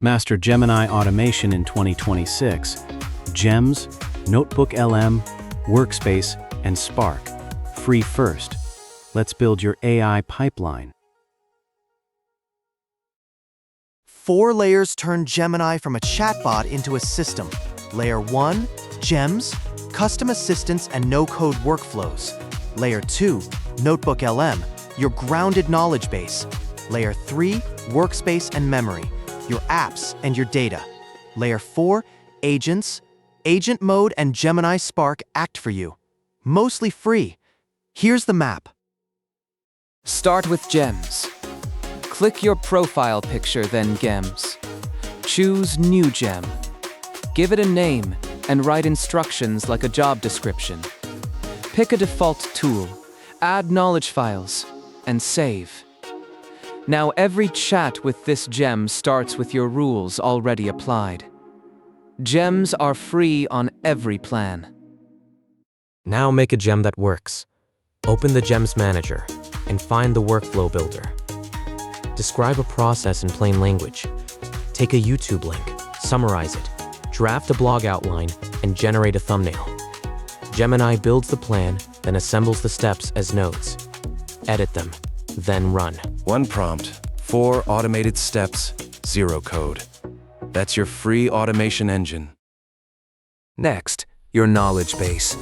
Master Gemini automation in 2026. Gems, NotebookLM, Workspace, and Spark. Free first. Let's build your AI pipeline. 4 layers turn Gemini from a chatbot into a system. Layer 1, Gems, custom assistants and no-code workflows. Layer 2, NotebookLM, your grounded knowledge base. Layer 3, Workspace and memory, your apps and your data. Layer 4, Agents, Agent Mode and Gemini Spark act for you. Mostly free. Here's the map. Start with Gems. Click your profile picture, then Gems. Choose New Gem. Give it a name and write instructions like a job description. Pick a default tool, add knowledge files, and save. Now every chat with this gem starts with your rules already applied. Gems are free on every plan. Now make a gem that works. Open the Gems Manager and find the Workflow Builder. Describe a process in plain language. Take a YouTube link, summarize it, draft a blog outline, and generate a thumbnail. Gemini builds the plan, then assembles the steps as nodes. Edit them, then run. 1 prompt, 4 automated steps, 0 code. That's your free automation engine. Next, your knowledge base.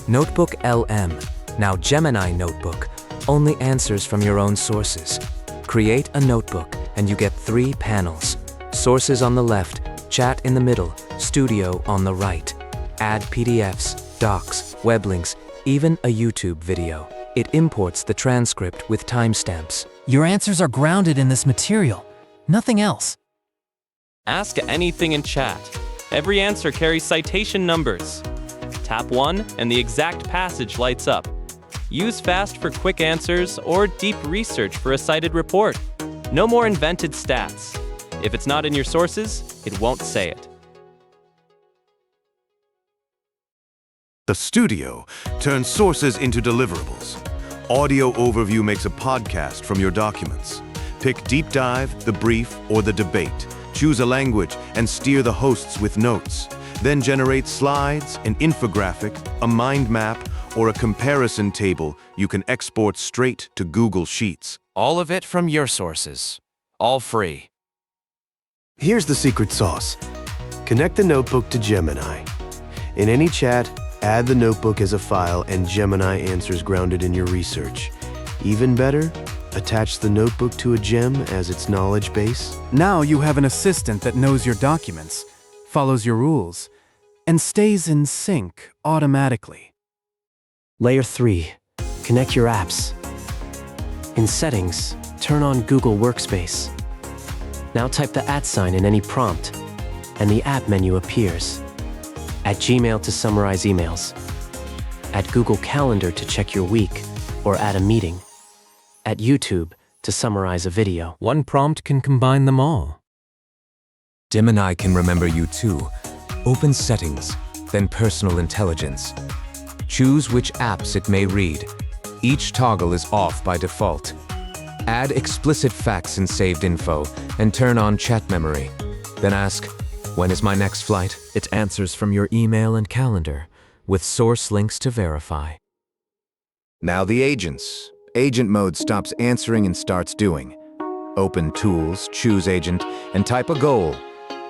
NotebookLM, now Gemini Notebook, only answers from your own sources. Create a notebook and you get 3 panels. Sources on the left, chat in the middle, studio on the right. Add PDFs, docs, web links, even a YouTube video. It imports the transcript with timestamps. Your answers are grounded in this material, nothing else. Ask anything in chat. Every answer carries citation numbers. Tap 1 and the exact passage lights up. Use fast for quick answers or deep research for a cited report. No more invented stats. If it's not in your sources, it won't say it. The Studio turns sources into deliverables. Audio Overview makes a podcast from your documents. Pick Deep Dive, the Brief, or the Debate. Choose a language and steer the hosts with notes. Then generate slides, an infographic, a mind map, or a comparison table you can export straight to Google Sheets. All of it from your sources. All free. Here's the secret sauce. Connect the notebook to Gemini. In any chat, add the notebook as a file and Gemini answers grounded in your research. Even better, attach the notebook to a gem as its knowledge base. Now you have an assistant that knows your documents, follows your rules, and stays in sync automatically. Layer 3. Connect your apps. In Settings, turn on Google Workspace. Now type the @ in any prompt, and the app menu appears. Add Gmail to summarize emails. Add Google Calendar to check your week or add a meeting. Add YouTube to summarize a video. One prompt can combine them all. Gemini can remember you too. Open Settings, then Personal Intelligence. Choose which apps it may read. Each toggle is off by default. Add explicit facts in saved info and turn on chat memory. Then ask, when is my next flight? It answers from your email and calendar, with source links to verify. Now the agents. Agent mode stops answering and starts doing. Open Tools, choose Agent, and type a goal.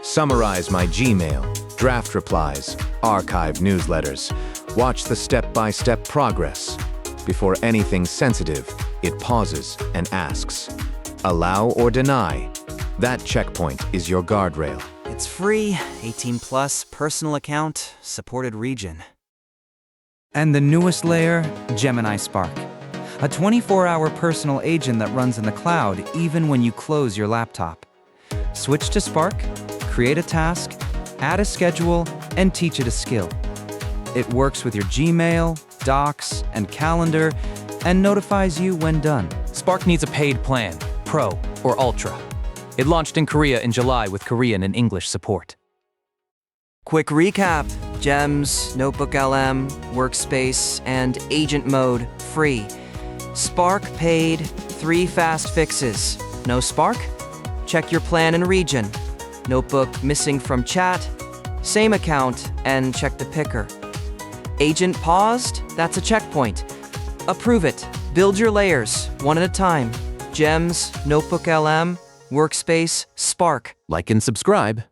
Summarize my Gmail, draft replies, archive newsletters. Watch the step-by-step progress. Before anything sensitive, it pauses and asks, allow or deny. That checkpoint is your guardrail. It's free, 18+, personal account, supported region. And the newest layer, Gemini Spark. A 24-hour personal agent that runs in the cloud even when you close your laptop. Switch to Spark, create a task, add a schedule, and teach it a skill. It works with your Gmail, Docs, and Calendar, and notifies you when done. Spark needs a paid plan, Pro or Ultra. It launched in Korea in July with Korean and English support. Quick recap. Gems, NotebookLM, Workspace, and Agent Mode, free. Spark paid, 3 fast fixes. No Spark? Check your plan and region. Notebook missing from chat, same account, and check the picker. Agent paused, that's a checkpoint. Approve it. Build your layers, one at a time. Gems, NotebookLM, Workspace, Spark. Like and subscribe.